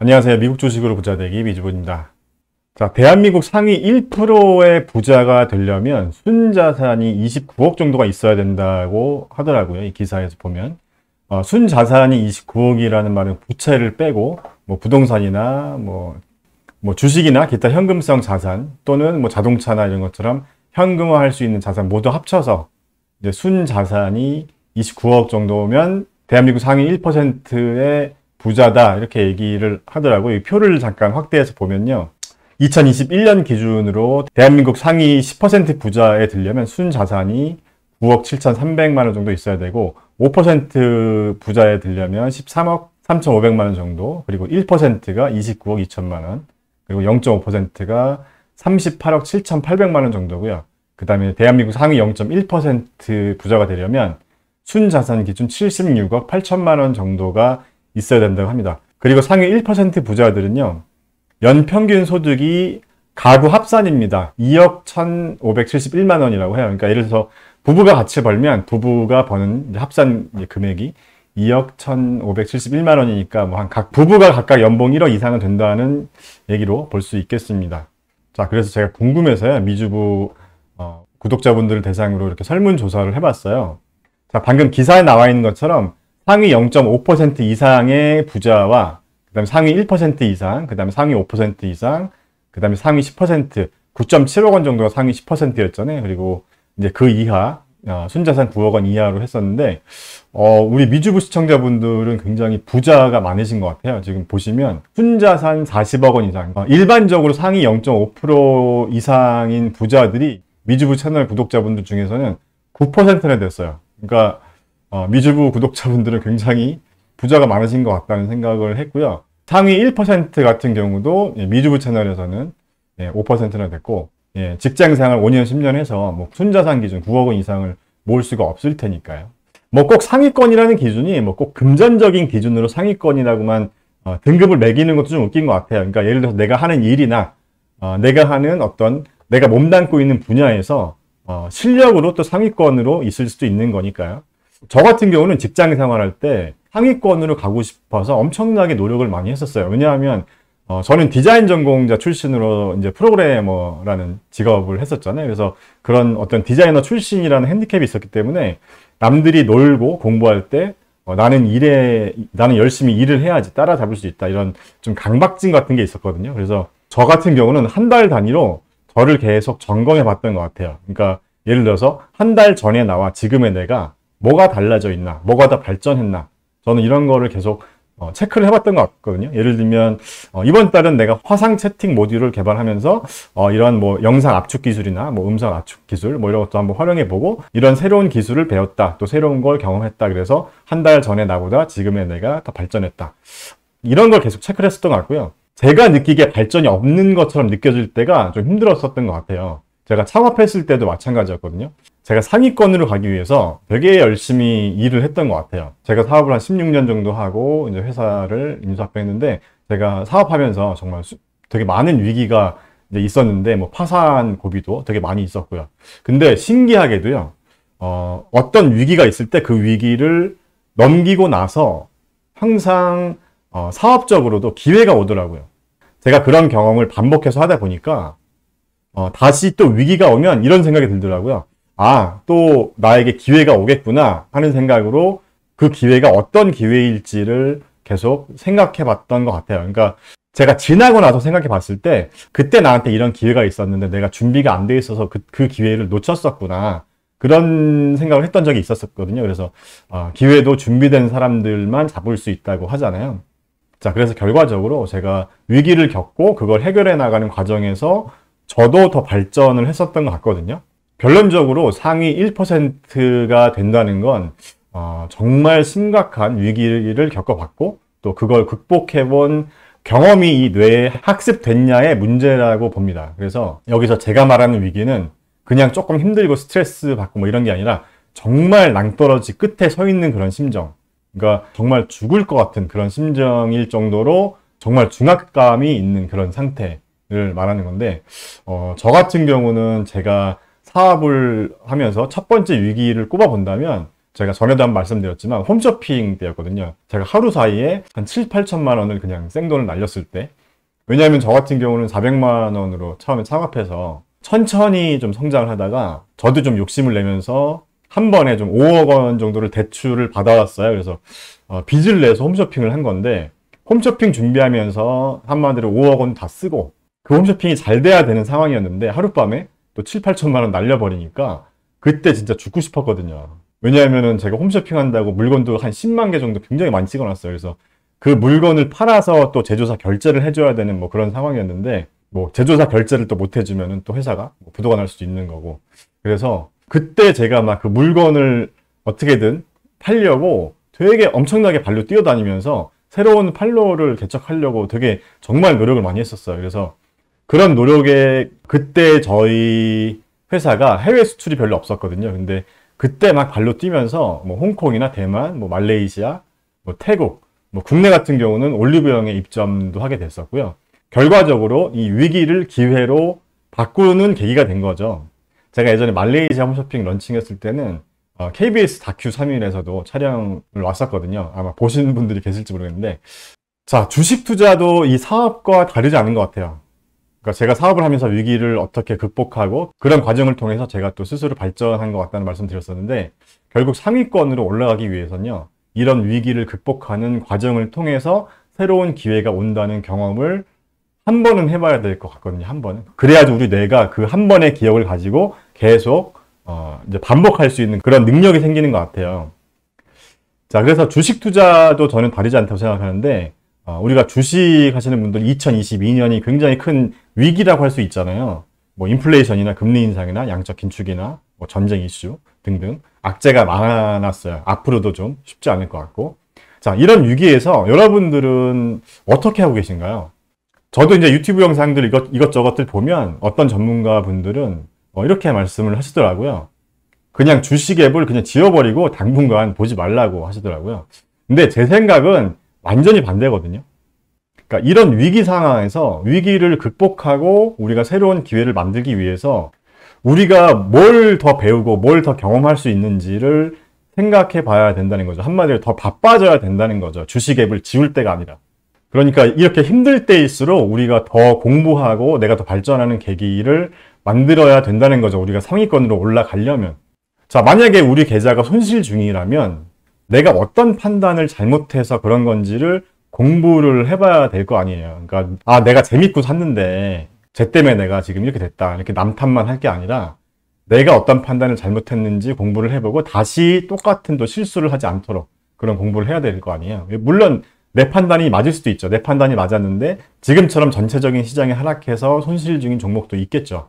안녕하세요. 미국 주식으로 부자 되기 미주분입니다. 자, 대한민국 상위 1%의 부자가 되려면 순자산이 29억 정도가 있어야 된다고 하더라고요. 이 기사에서 보면. 순자산이 29억이라는 말은 부채를 빼고 부동산이나 주식이나 기타 현금성 자산 또는 자동차나 이런 것처럼 현금화할 수 있는 자산 모두 합쳐서 이제 순자산이 29억 정도면 대한민국 상위 1%의 부자다 이렇게 얘기를 하더라고요. 이 표를 잠깐 확대해서 보면요. 2021년 기준으로 대한민국 상위 10% 부자에 들려면 순자산이 9억 7,300만 원 정도 있어야 되고 5% 부자에 들려면 13억 3,500만 원 정도, 그리고 1%가 29억 2천만 원, 그리고 0.5%가 38억 7,800만 원 정도고요. 그 다음에 대한민국 상위 0.1% 부자가 되려면 순자산 기준 76억 8천만 원 정도가 있어야 된다고 합니다. 그리고 상위 1% 부자들은요, 연평균 소득이 가구 합산입니다. 2억 1,571만 원이라고 해요. 그러니까 예를 들어서 부부가 같이 벌면 부부가 버는 합산 금액이 2억 1,571만 원이니까 각 부부가 각각 연봉 1억 이상은 된다는 얘기로 볼 수 있겠습니다. 자, 그래서 제가 궁금해서요, 미주부 구독자분들을 대상으로 이렇게 설문조사를 해봤어요. 자, 방금 기사에 나와 있는 것처럼 상위 0.5% 이상의 부자와 그 다음에 상위 1% 이상, 그 다음에 상위 5% 이상, 그 다음에 상위 10%, 9.7억 원 정도가 상위 10%였잖아요. 그리고 이제 그 이하, 순자산 9억 원 이하로 했었는데, 우리 미주부 시청자분들은 굉장히 부자가 많으신 것 같아요. 지금 보시면 순자산 40억 원 이상, 일반적으로 상위 0.5% 이상인 부자들이 미주부 채널 구독자분들 중에서는 9%나 됐어요. 그러니까 미주부 구독자분들은 굉장히 부자가 많으신 것 같다는 생각을 했고요. 상위 1% 같은 경우도 미주부 채널에서는 5%나 됐고, 직장생활 5년, 10년 해서 순자산 기준 9억 원 이상을 모을 수가 없을 테니까요. 꼭 상위권이라는 기준이 꼭 금전적인 기준으로 상위권이라고만 등급을 매기는 것도 좀 웃긴 것 같아요. 그러니까 예를 들어서 내가 하는 일이나 내가 하는 내가 몸담고 있는 분야에서 실력으로 또 상위권으로 있을 수도 있는 거니까요. 저 같은 경우는 직장 생활할 때 상위권으로 가고 싶어서 엄청나게 노력을 많이 했었어요. 왜냐하면 저는 디자인 전공자 출신으로 이제 프로그래머라는 직업을 했었잖아요. 그래서 그런 어떤 디자이너 출신이라는 핸디캡이 있었기 때문에 남들이 놀고 공부할 때 나는 열심히 일을 해야지 따라잡을 수 있다, 이런 좀 강박증 같은 게 있었거든요. 그래서 저 같은 경우는 한 달 단위로 저를 계속 점검해 봤던 것 같아요. 그러니까 예를 들어서 한 달 전에 나와 지금의 내가 뭐가 달라져 있나, 뭐가 더 발전했나, 저는 이런 거를 계속 체크를 해봤던 것 같거든요. 예를 들면 이번 달은 내가 화상 채팅 모듈을 개발하면서 이런 영상 압축 기술이나 음성 압축 기술 이런 것도 한번 활용해보고 이런 새로운 기술을 배웠다, 또 새로운 걸 경험했다. 그래서 한 달 전에 나보다 지금의 내가 더 발전했다. 이런 걸 계속 체크를 했었던 것 같고요. 제가 느끼기에 발전이 없는 것처럼 느껴질 때가 좀 힘들었었던 것 같아요. 제가 창업했을 때도 마찬가지였거든요. 제가 상위권으로 가기 위해서 되게 열심히 일을 했던 것 같아요. 제가 사업을 한 16년 정도 하고 이제 회사를 인수합병했는데, 제가 사업하면서 정말 되게 많은 위기가 이제 있었는데 파산 고비도 되게 많이 있었고요. 근데 신기하게도요, 어떤 위기가 있을 때 그 위기를 넘기고 나서 항상 사업적으로도 기회가 오더라고요. 제가 그런 경험을 반복해서 하다 보니까 다시 또 위기가 오면 이런 생각이 들더라고요. 또 나에게 기회가 오겠구나 하는 생각으로 그 기회가 어떤 기회일지를 계속 생각해 봤던 것 같아요. 그러니까 제가 지나고 나서 생각해 봤을 때 그때 나한테 이런 기회가 있었는데 내가 준비가 안 돼 있어서 그 기회를 놓쳤었구나, 그런 생각을 했던 적이 있었거든요. 그래서 기회도 준비된 사람들만 잡을 수 있다고 하잖아요. 자, 그래서 결과적으로 제가 위기를 겪고 그걸 해결해 나가는 과정에서 저도 더 발전을 했었던 것 같거든요. 결론적으로 상위 1%가 된다는 건 정말 심각한 위기를 겪어봤고 또 그걸 극복해본 경험이 이 뇌에 학습됐냐의 문제라고 봅니다. 그래서 여기서 제가 말하는 위기는 그냥 조금 힘들고 스트레스 받고 이런 게 아니라 정말 낭떠러지 끝에 서 있는 그런 심정, 그러니까 정말 죽을 것 같은 그런 심정일 정도로 정말 중압감이 있는 그런 상태를 말하는 건데, 저 같은 경우는 제가 사업을 하면서 첫 번째 위기를 꼽아본다면 제가 전에도 한번 말씀드렸지만 홈쇼핑 때였거든요. 제가 하루 사이에 한 7, 8천만 원을 그냥 생돈을 날렸을 때, 왜냐하면 저 같은 경우는 400만 원으로 처음에 창업해서 천천히 좀 성장을 하다가 저도 좀 욕심을 내면서 한 번에 좀 5억 원 정도를 대출을 받아왔어요. 그래서 빚을 내서 홈쇼핑을 한 건데, 홈쇼핑 준비하면서 한마디로 5억 원 다 쓰고 그 홈쇼핑이 잘 돼야 되는 상황이었는데 하룻밤에 또 7, 8천만 원 날려버리니까 그때 진짜 죽고 싶었거든요. 왜냐하면은 제가 홈쇼핑 한다고 물건도 한 10만 개 정도 굉장히 많이 찍어놨어요. 그래서 그 물건을 팔아서 또 제조사 결제를 해줘야 되는 뭐 그런 상황이었는데, 뭐 제조사 결제를 또 못 해주면은 또 회사가 뭐 부도가 날 수도 있는 거고, 그래서 그때 제가 막 그 물건을 어떻게든 팔려고 되게 엄청나게 발로 뛰어다니면서 새로운 판로를 개척하려고 되게 정말 노력을 많이 했었어요. 그래서 그런 노력에 그때 저희 회사가 해외 수출이 별로 없었거든요. 근데 그때 막 발로 뛰면서 뭐 홍콩이나 대만, 뭐 말레이시아, 뭐 태국, 뭐 국내 같은 경우는 올리브영에 입점도 하게 됐었고요. 결과적으로 이 위기를 기회로 바꾸는 계기가 된 거죠. 제가 예전에 말레이시아 홈쇼핑 런칭했을 때는 KBS 다큐 3일에서도 촬영을 왔었거든요. 아마 보신 분들이 계실지 모르겠는데, 자, 주식 투자도 이 사업과 다르지 않은 것 같아요. 그러니까 제가 사업을 하면서 위기를 어떻게 극복하고 그런 과정을 통해서 제가 또 스스로 발전한 것 같다는 말씀 드렸었는데, 결국 상위권으로 올라가기 위해서는요, 이런 위기를 극복하는 과정을 통해서 새로운 기회가 온다는 경험을 한 번은 해봐야 될 것 같거든요. 한 번은. 그래야지 우리 뇌가 그 한 번의 기억을 가지고 계속 이제 반복할 수 있는 그런 능력이 생기는 것 같아요. 자, 그래서 주식 투자도 저는 다르지 않다고 생각하는데, 우리가 주식 하시는 분들 2022년이 굉장히 큰 위기라고 할 수 있잖아요. 뭐 인플레이션이나 금리 인상이나 양적 긴축이나 뭐 전쟁 이슈 등등 악재가 많았어요. 앞으로도 좀 쉽지 않을 것 같고. 자, 이런 위기에서 여러분들은 어떻게 하고 계신가요? 저도 이제 유튜브 영상들 이것저것들 보면 어떤 전문가 분들은 이렇게 말씀을 하시더라고요. 그냥 주식 앱을 그냥 지워버리고 당분간 보지 말라고 하시더라고요. 근데 제 생각은 완전히 반대거든요. 그러니까 이런 위기 상황에서 위기를 극복하고 우리가 새로운 기회를 만들기 위해서 우리가 뭘 더 배우고 뭘 더 경험할 수 있는지를 생각해 봐야 된다는 거죠. 한마디로 더 바빠져야 된다는 거죠. 주식 앱을 지울 때가 아니라. 그러니까 이렇게 힘들 때일수록 우리가 더 공부하고 내가 더 발전하는 계기를 만들어야 된다는 거죠. 우리가 상위권으로 올라가려면. 자, 만약에 우리 계좌가 손실 중이라면 내가 어떤 판단을 잘못해서 그런 건지를 공부를 해봐야 될 거 아니에요. 그러니까 내가 재밌고 샀는데 쟤 때문에 내가 지금 이렇게 됐다, 이렇게 남탓만 할 게 아니라 내가 어떤 판단을 잘못했는지 공부를 해보고 다시 똑같은 또 실수를 하지 않도록 그런 공부를 해야 될 거 아니에요. 물론 내 판단이 맞을 수도 있죠. 내 판단이 맞았는데 지금처럼 전체적인 시장이 하락해서 손실 중인 종목도 있겠죠.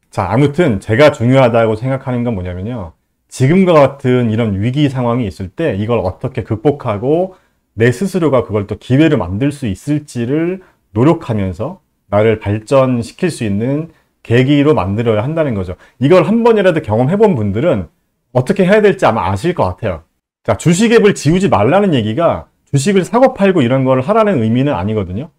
자, 아무튼 제가 중요하다고 생각하는 건 뭐냐면요, 지금과 같은 이런 위기 상황이 있을 때 이걸 어떻게 극복하고 내 스스로가 그걸 또 기회를 만들 수 있을지를 노력하면서 나를 발전시킬 수 있는 계기로 만들어야 한다는 거죠. 이걸 한 번이라도 경험해본 분들은 어떻게 해야 될지 아마 아실 것 같아요. 자, 주식 앱을 지우지 말라는 얘기가 주식을 사고 팔고 이런 걸 하라는 의미는 아니거든요.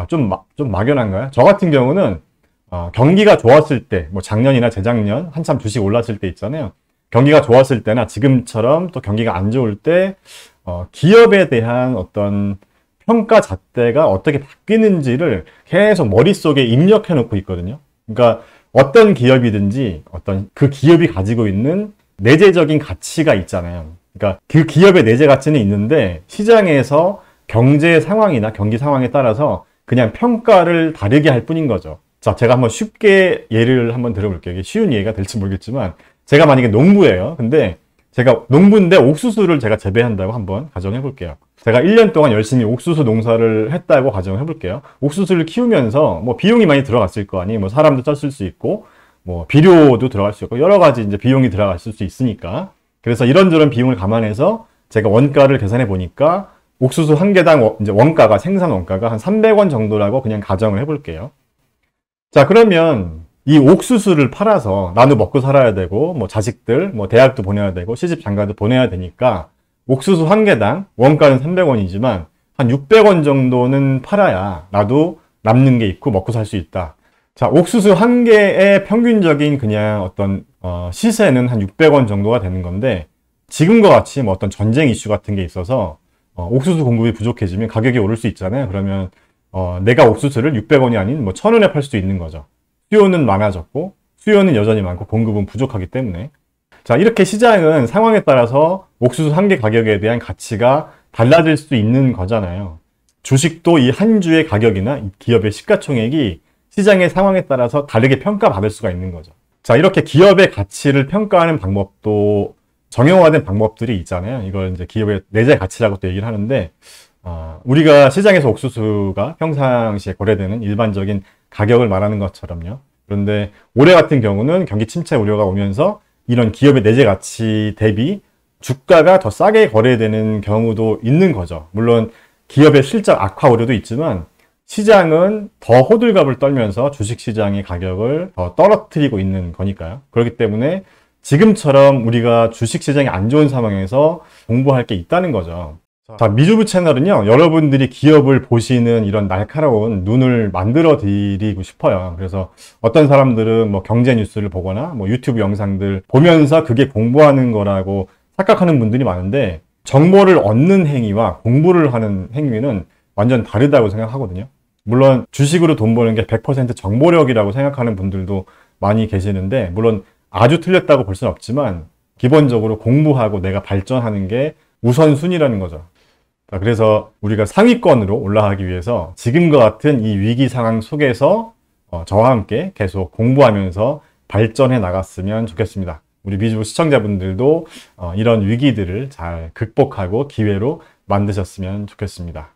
좀 막연한가요? 저 같은 경우는 경기가 좋았을 때, 뭐 작년이나 재작년 한참 주식 올랐을 때 있잖아요. 경기가 좋았을 때나 지금처럼 또 경기가 안 좋을 때 기업에 대한 어떤 평가 잣대가 어떻게 바뀌는지를 계속 머릿속에 입력해 놓고 있거든요. 그러니까 어떤 기업이든지 어떤 그 기업이 가지고 있는 내재적인 가치가 있잖아요. 그러니까 그 기업의 내재 가치는 있는데 시장에서 경제 상황이나 경기 상황에 따라서 그냥 평가를 다르게 할 뿐인 거죠. 자, 제가 한번 쉽게 예를 한번 들어볼게요. 이게 쉬운 예가 될지 모르겠지만, 제가 만약에 농부예요. 근데 제가 농부인데 옥수수를 제가 재배한다고 한번 가정해 볼게요. 제가 1년 동안 열심히 옥수수 농사를 했다고 가정해 볼게요. 옥수수를 키우면서 뭐 비용이 많이 들어갔을 거 아니에요. 뭐 사람도 썼을 수 있고, 뭐 비료도 들어갈 수 있고, 여러 가지 이제 비용이 들어갔을 수 있으니까. 그래서 이런저런 비용을 감안해서 제가 원가를 계산해 보니까 옥수수 한 개당 이제 원가가, 생산 원가가 한 300원 정도라고 그냥 가정을 해 볼게요. 자, 그러면 이 옥수수를 팔아서 나도 먹고 살아야 되고, 뭐 자식들, 뭐 대학도 보내야 되고, 시집 장가도 보내야 되니까 옥수수 한 개당 원가는 300원이지만 한 600원 정도는 팔아야 나도 남는 게 있고 먹고 살 수 있다. 자, 옥수수 한 개의 평균적인 그냥 어떤 시세는 한 600원 정도가 되는 건데, 지금과 같이 뭐 어떤 전쟁 이슈 같은 게 있어서 옥수수 공급이 부족해지면 가격이 오를 수 있잖아요. 그러면 내가 옥수수를 600원이 아닌 뭐 1000원에 팔 수도 있는 거죠. 수요는 많아졌고 수요는 여전히 많고 공급은 부족하기 때문에. 자, 이렇게 시장은 상황에 따라서 옥수수 한 개 가격에 대한 가치가 달라질 수 있는 거잖아요. 주식도 이 한 주의 가격이나 기업의 시가총액이 시장의 상황에 따라서 다르게 평가받을 수가 있는 거죠. 자, 이렇게 기업의 가치를 평가하는 방법도 정형화된 방법들이 있잖아요. 이걸 이제 기업의 내재 가치라고 또 얘기를 하는데, 우리가 시장에서 옥수수가 평상시에 거래되는 일반적인 가격을 말하는 것처럼요. 그런데 올해 같은 경우는 경기 침체 우려가 오면서 이런 기업의 내재 가치 대비 주가가 더 싸게 거래되는 경우도 있는 거죠. 물론 기업의 실적 악화 우려도 있지만 시장은 더 호들갑을 떨면서 주식시장의 가격을 더 떨어뜨리고 있는 거니까요. 그렇기 때문에 지금처럼 우리가 주식시장이 안 좋은 상황에서 공부할 게 있다는 거죠. 자, 미주부 채널은요, 여러분들이 기업을 보시는 이런 날카로운 눈을 만들어 드리고 싶어요. 그래서 어떤 사람들은 뭐 경제 뉴스를 보거나 뭐 유튜브 영상들 보면서 그게 공부하는 거라고 착각하는 분들이 많은데, 정보를 얻는 행위와 공부를 하는 행위는 완전 다르다고 생각하거든요. 물론 주식으로 돈 버는 게 100% 정보력이라고 생각하는 분들도 많이 계시는데, 물론 아주 틀렸다고 볼 수는 없지만 기본적으로 공부하고 내가 발전하는 게 우선순위라는 거죠. 그래서 우리가 상위권으로 올라가기 위해서 지금과 같은 이 위기 상황 속에서 저와 함께 계속 공부하면서 발전해 나갔으면 좋겠습니다. 우리 미주부 시청자분들도 이런 위기들을 잘 극복하고 기회로 만드셨으면 좋겠습니다.